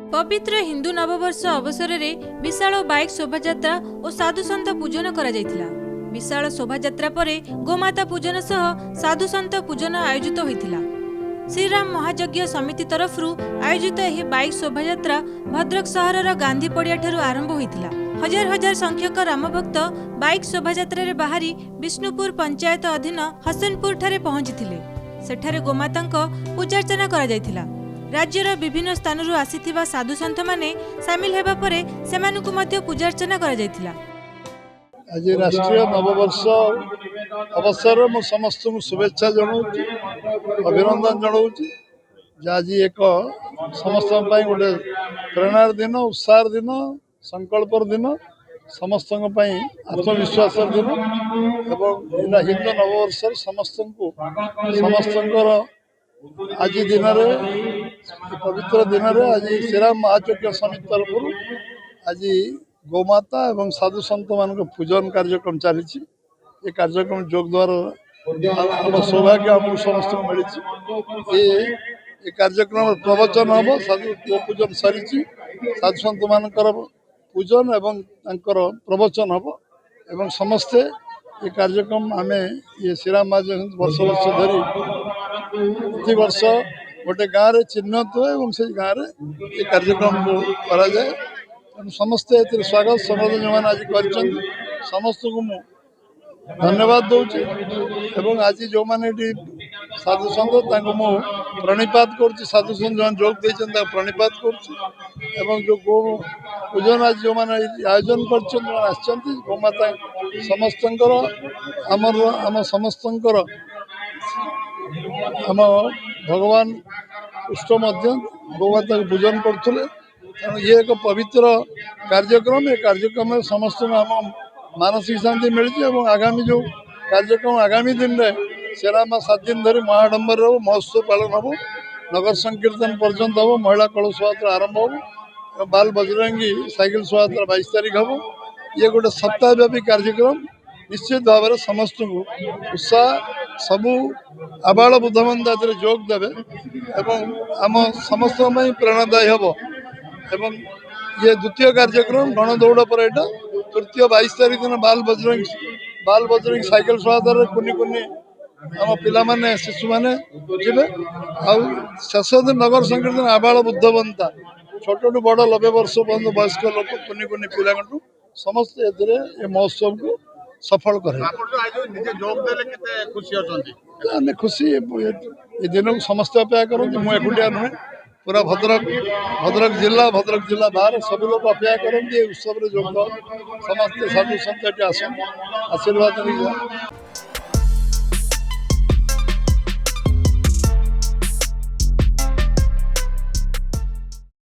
पवित्र हिंदू नववर्ष अवसर में विशाल बाइक शोभायात्रा और साधुसंत पूजन करा जायथिला। विशाल शोभायात्रा पर गोमाता पूजन सह साधुसंत पूजन आयोजित होइथिला। श्रीराम महायज्ञ समिति तरफ आयोजित यह बाइक शोभायात्रा भद्रक सहरर गांधी पड़िया ठारू आरंभ होइथिला। हजार हजार संख्यक रामभक्त बाइक शोभायात्रा रे बाहरी विष्णुपुर पंचायत अधीन हसनपुर ठारे पहुंचीथिले। सेठारे गोमातांक पूजार्चना करा जायथिला। राज्यर विभिन्न स्थानरू आसीथिबा साधु संत माने सामिल हेबा परे सेमानकु मध्ये पूजार्चना करा जायथिला। आज राष्ट्रीय नववर्ष अवसर मु समस्त शुभेच्छा जनाऊँ, अभिनंदन जनाऊँ। आज एक समस्त गोटे प्रेरणार दिन, उत्साह दिन, संकल्पर दिन, समस्त आत्मविश्वास दिन एवं हिंदू नववर्ष समस्त आज दिन पवित्र दिन आज श्रीराम महायज्ञ समिति तरफ आज गोमाता एवं साधु संत मान पूजन कार्यक्रम चली। ये कार्यक्रम जोग द्वारा आम सौभाग्य आम समस्त मिली। ये कार्यक्रम प्रवचन हम साधु पूजन सरी साधु संत मान पूजन एवं प्रवचन हम एवं समस्ते ये कार्यक्रम आम ये श्रीराम महायज्ञ वर्ष वर्ष धरी प्रति वर्ष गोटे गाँव में चिन्हित हुए से गाँव में ये कार्यक्रम करा जाए। समस्ते स्वागत संबोधन जो आज कर समस्त को मु धन्यवाद दूची एवं आज जो मैंने साधु संत मु प्रणिपात कर साधु संत जो जोग देते प्रणिपात कर जो गो पूजन आज जो मैंने आयोजन कर गोमाता समस्त आम समस्त आम भगवान इष्ट गोमाता पूजन करते। तेणु ये एक पवित्र कार्यक्रम। ये कार्यक्रम में समस्त आम मानसिक शांति मिली। आगामी जो कार्यक्रम आगामी दिन में श्रीराम 7 दिन धरी महाडंबर महोत्सव पालन हम, नगर संकीर्तन पर्यंत हम, महिला कलश यात्रा आरंभ हम, बाल बजरंगी साइकिल शोभायात्रा 22 तारीख हम। ये गोटे सप्ताहव्यापी कार्यक्रम निश्चित भाव में समस्त को उत्साह सबू आबाल बुद्धबंध जोग देवे एवं आम समस्त प्रेरणादायी हम। एवं ये द्वितीय कार्यक्रम गणदौड़ पर यहाँ तृतीय 22 तारीख दिन बाल बजरंगी साइकिल शोभायात्रा कुनि कुनि आम पिला शिशु मैंने जी शेष दिन नगर संकीर्तन आबाल बुद्धबंता छोटू बड़ 90 वर्ष पर्यटन वयस्क लोक कुनि कुनि पिला समस्त ए महोत्सव को सफल करे। खुशी ये दिन को समस्त अपेक्षा करते मुझे एकुटिया नुहे पूरा भद्रक जिला बाहर सब लोग अपेक्षा करते उत्सव में जो समस्त साधु संत आसन आशीर्वाद।